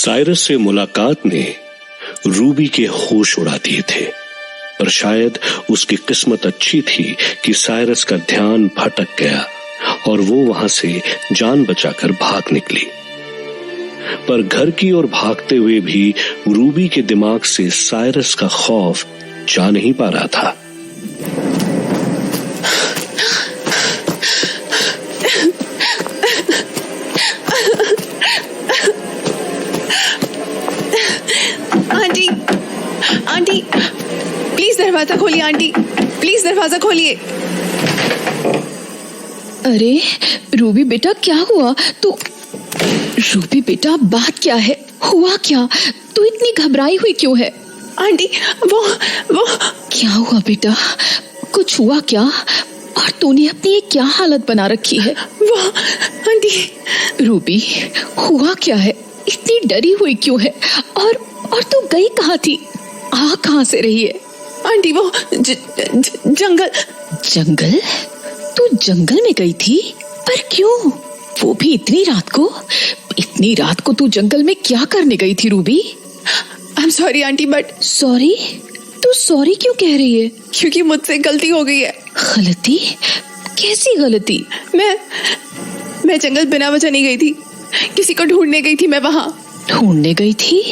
Cyrus से मुलाकात ने रूबी के होश उड़ा दिए थे, पर शायद उसकी किस्मत अच्छी थी कि साइरस का ध्यान भटक गया और वो वहां से जान बचाकर भाग निकली। पर घर की ओर भागते हुए भी रूबी के दिमाग से साइरस का खौफ जा नहीं पा रहा था। आंटी, आंटी, प्लीज दरवाजा खोलिए। आंटी, प्लीज दरवाजा खोलिए। अरे रूबी बेटा, क्या हुआ? रूबी बेटा, बात क्या है? हुआ क्या? तू इतनी घबराई हुई क्यों है? आंटी, वो क्या हुआ बेटा? कुछ हुआ क्या? और तूने अपनी ये क्या हालत बना रखी है? वो आंटी। रूबी, हुआ क्या है? इतनी डरी हुई क्यों है? और तू गई कहाँ थी? आ कहाँ से रही है? आंटी, वो जंगल। जंगल? तू जंगल में गई थी? पर क्यों? वो भी इतनी रात को? इतनी रात को तू जंगल में क्या करने गई थी Ruby? I am sorry aunty, but. Sorry? तू सॉरी क्यों कह रही है? क्योंकि मुझसे गलती हो गई है। गलती? कैसी गलती? मैं जंगल बिना वजह नहीं गई थी। किसी को ढूंढने गई थी मैं वहां। ढूंढने गई थी?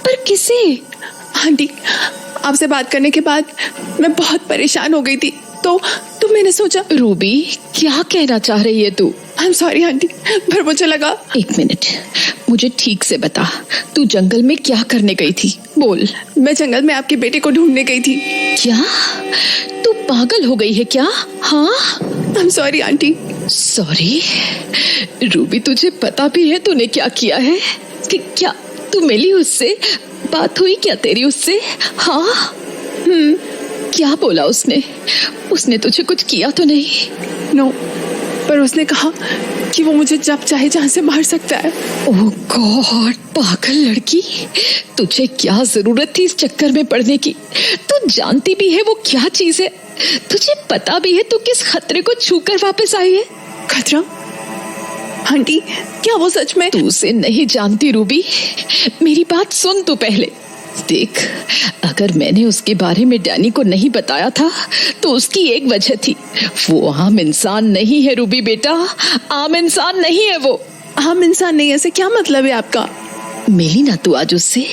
पर किसे? आंटी, आपसे बात करने के बाद मैं बहुत परेशान हो गई थी, तो मैंने सोचा। रूबी, क्या कहना चाह रही है तू? आई एम सॉरी आंटी, पर मुझे लगा। एक मिनट, मुझे ठीक से बता, तू जंगल में क्या करने गई थी? बोल। मैं जंगल में आपके बेटे को ढूंढने गई थी। क्या? तू पागल हो गई है क्या? हाँ? I am sorry aunty. Sorry? Ruby, तुझे पता भी है तूने क्या किया है? कि क्या तू मिली उससे? बात हुई क्या तेरी उससे? हाँ? क्या बोला उसने? उसने तुझे कुछ किया तो नहीं? नो, पर उसने कहा कि वो मुझे जब चाहे जहां से मार सकता है। ओह गॉड, पागल लड़की, तुझे क्या जरूरत थी इस चक्कर में पड़ने की? तू जानती भी है वो क्या चीज है? तुझे पता भी है तू किस खतरे को छूकर वापस आई है? खतरा? आंटी, क्या वो सच में? तू उसे नहीं जानती रूबी, मेरी बात सुन तू पहले। देख, अगर मैंने उसके बारे में डैनी को नहीं बताया था तो उसकी एक वजह थी। वो आम इंसान नहीं है रूबी बेटा, आम इंसान नहीं है वो। आम इंसान नहीं? ऐसे क्या मतलब है आपका? मिली ना तू आज उससे?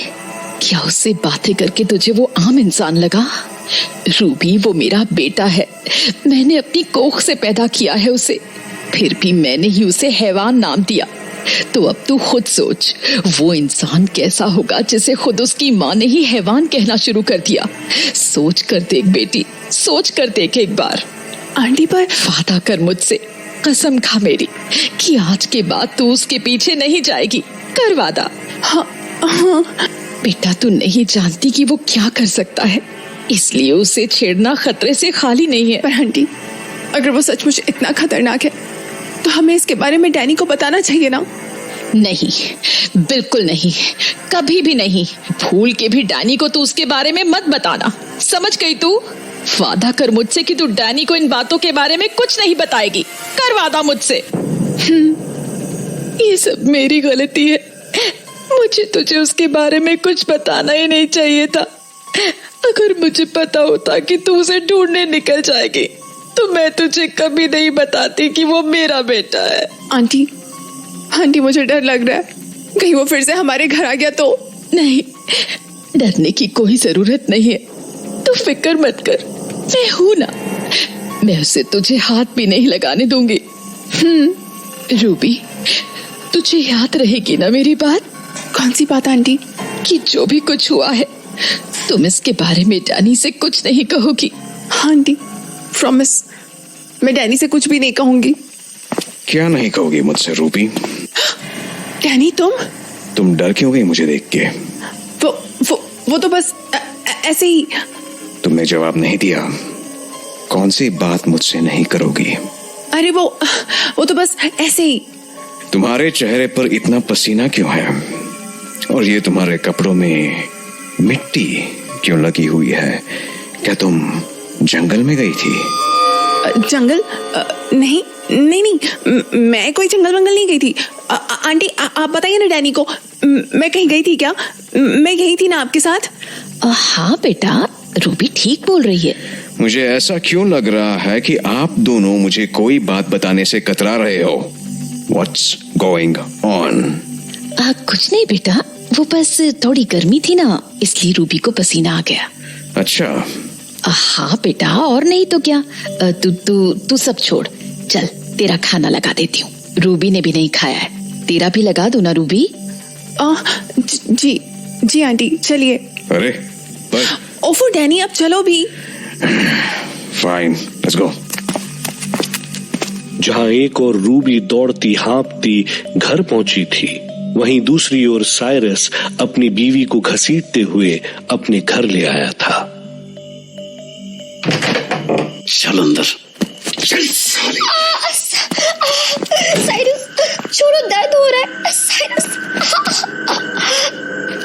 क्या उससे बातें करके तुझे वो आम इंसान लगा? रूबी, वो मेरा बेटा है, मैंने अपनी कोख से पैदा किया है उसे, फिर भी मैंने ही उसे हैवान नाम दिया। तो अब तू खुद सोच, वो इंसान कैसा होगा जिसे खुद उसकी माँ ने ही हैवान कहना शुरू कर दिया। सोच कर देख बेटी, सोच कर देख एक बार। आंटी, पर वादा कर मुझसे, कसम खा मेरी, कि आज के बाद तू उसके पीछे नहीं जाएगी। कर वादा। हाँ। बेटा, तू नहीं जानती कि वो क्या कर सकता है, इसलिए उसे छेड़ना खतरे से खाली नहीं है। पर आंटी, अगर वो सचमुच इतना खतरनाक है तो हमें इसके बारे में डैनी को बताना चाहिए ना? नहीं, बिल्कुल नहीं, कभी भी नहीं। भूल के भी डैनी को तू उसके बारे में मत बताना, समझ गई तू? वादा कर मुझसे कि तू डैनी को इन बातों के बारे में कुछ नहीं बताएगी। कर वादा मुझसे। ये सब मेरी गलती है, मुझे तुझे उसके बारे में कुछ बताना ही नहीं चाहिए था। अगर मुझे पता होता कि तू उसे ढूंढने निकल जाएगी तो मैं तुझे कभी नहीं बताती कि वो मेरा बेटा है। आंटी, मुझे डर लग रहा है, कहीं वो फिर से हमारे घर आ गया तो? नहीं, डरने की कोई जरूरत नहीं है, तू फिक्र मत कर, मैं हूं ना, मैं उसे तुझे हाथ भी नहीं लगाने दूंगी। रूबी, तुझे याद रहेगी ना मेरी बात? कौन सी बात आंटी? कि जो भी कुछ हुआ है तुम इसके बारे में डैनी से कुछ नहीं कहोगी। हाँ आंटी, प्रॉमिस, मैं डैनी से कुछ भी नहीं कहूंगी। क्या नहीं कहोगी मुझसे रूबी? डैनी, तुम डर क्यों गई मुझे देख के? वो तो बस ऐसे ही। तुमने जवाब नहीं दिया, कौन सी बात मुझसे नहीं करोगी? अरे वो तो बस ऐसे ही। तुम्हारे चेहरे पर इतना पसीना क्यों है? और ये तुम्हारे कपड़ों में मिट्टी क्यों लगी हुई है? क्या तुम जंगल में गई थी? जंगल? नहीं नहीं नहीं, मैं कोई जंगल वंगल नहीं गई थी। आंटी आप बताइए ना डैनी को, मैं कहीं गई थी क्या? मैं यही थी ना आपके साथ? हाँ बेटा, रूबी ठीक बोल रही है। मुझे ऐसा क्यों लग रहा है कि आप दोनों मुझे कोई बात बताने से कतरा रहे हो? What's going on? कुछ नहीं बेटा, वो बस थोड़ी गर्मी थी ना, इसलिए रूबी को पसीना आ गया। अच्छा। हाँ बेटा, और नहीं तो क्या। तू सब छोड़, चल तेरा खाना लगा देती हूँ। रूबी ने भी नहीं खाया है, तेरा भी लगा दूं ना रूबी? जी जी आंटी, चलिए। अरे ओफो डैनी, अब चलो भी। Fine, let's go. जहां एक और रूबी दौड़ती हाँपती घर पहुंची थी, वहीं दूसरी ओर साइरस अपनी बीवी को घसीटते हुए अपने घर ले आया था। चल अंदर, चल साले। साइरस छोड़ो, दर्द हो रहा है। साइरस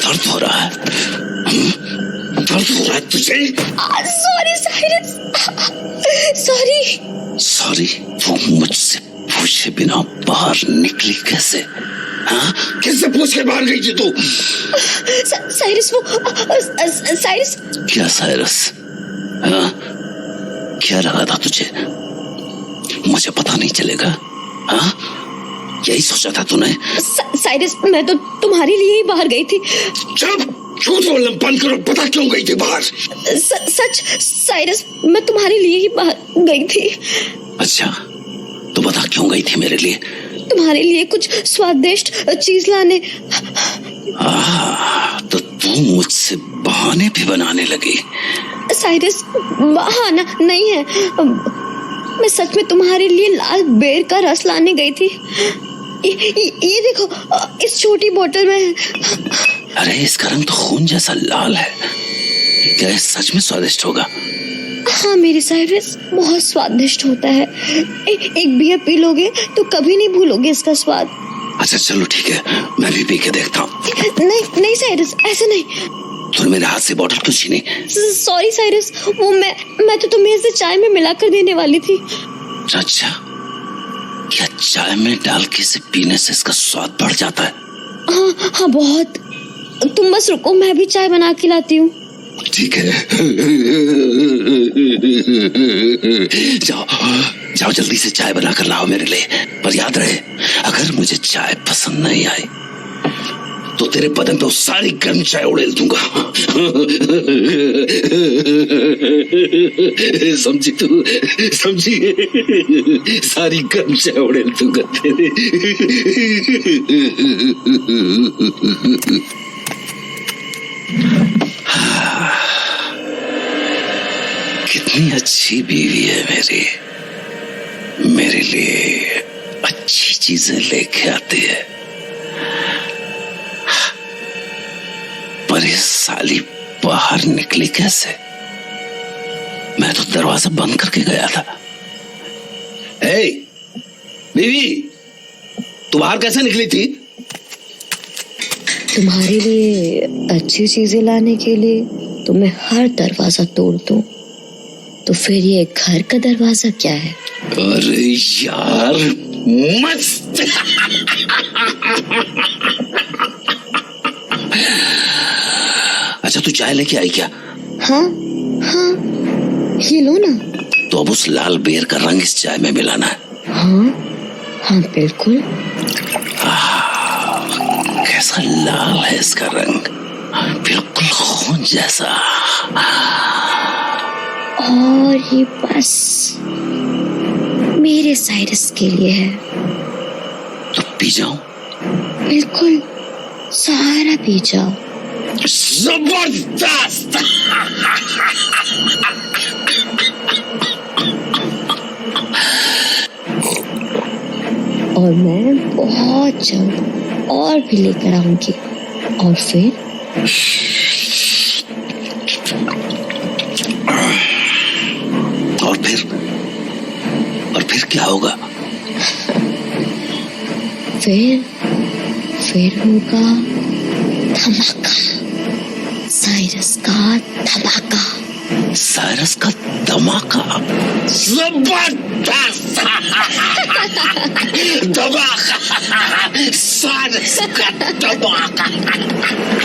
दर्द हो रहा है? दर्द हो रहा है तुझे? Sorry Cyrus, sorry. सॉरी? वो मुझसे पूछे बिना बाहर निकली कैसे? हाँ, किससे पूछ के बाहर गई थी तू? साइरस वो साइरस। क्या साइरस? हाँ, क्या लगा था तुझे? मुझे पता नहीं चलेगा? हाँ, यही सोचा था तूने? साइरस, मैं तो तुम्हारे लिए ही बाहर गई थी। चुप, झूठ बोलना बंद करो। पता क्यों गई थी बाहर? सच साइरस, मैं तुम्हारे लिए ही बाहर गई थी। अच्छा, तो बता क्यों गई थी मेरे लिए? तुम्हारे लिए कुछ स्वादिष्ट चीज लाने। तो तू मुझसे बहाने भी बनाने लगी? साइरस, बहाना नहीं है, मैं सच में तुम्हारे लिए लाल बेर का रस लाने गई थी। ये देखो, इस छोटी बोतल में है। अरे इसका रंग तो खून जैसा लाल है। क्या ये सच में स्वादिष्ट होगा? हाँ मेरे साइरस, बहुत स्वादिष्ट होता है। एक बियर पी लोगे तो कभी नहीं भूलोगे इसका स्वाद। अच्छा चलो ठीक है, मैं भी पी के देखता हूँ। नहीं नहीं साइरस, ऐसे नहीं। तूने मेरे हाथ से बोतल क्यों छीनी? सॉरी साइरस, वो मैं तो तुम्हें इसे चाय में मिलाकर देने वाली थी। अच्छा, क्या चाय में डाल के इसे पीने से इसका स्वाद बढ़ जाता है? हाँ हाँ बहुत। तुम बस रुको, मैं भी चाय बना के लाती हूँ। ठीक है। जाओ जाओ, जल्दी से चाय बना कर लाओ मेरे लिए। पर याद रहे, अगर मुझे चाय पसंद नहीं आई तो तेरे बदन पे सारी गर्म चाय उड़ेल दूंगा। समझी तू? समझी? सारी गर्म चाय उड़ेल दूंगा तेरे। कितनी अच्छी बीवी है मेरी, मेरे लिए अच्छी चीजें लेके आती है। पर ये साली बाहर निकली कैसे? मैं तो दरवाजा बंद करके गया था। ए, बीवी, तू बाहर कैसे निकली थी? तुम्हारे लिए अच्छी चीजें लाने के लिए तो मैं हर दरवाजा तोड़ दूं, तो फिर ये घर का दरवाजा क्या है? अरे यार, मस्त। अच्छा तू चाय लेके आई क्या? हाँ हाँ, ये लो ना। तो अब उस लाल बेर का रंग इस चाय में मिलाना है। हाँ हाँ बिल्कुल। कैसा लाल है इसका रंग, बिल्कुल खून जैसा। और ये बस मेरे साइरस के लिए है। तो पी जाऊं? बिल्कुल, सारा पी जाओ। जबरदस्त। और मैं बहुत जल्द और भी लेकर आऊंगी। और फिर क्या होगा? फिर होगा धमाका, साइरस का धमाका। साइरस का धमाका, जबरदस्त धमाका, साइरस का धमाका।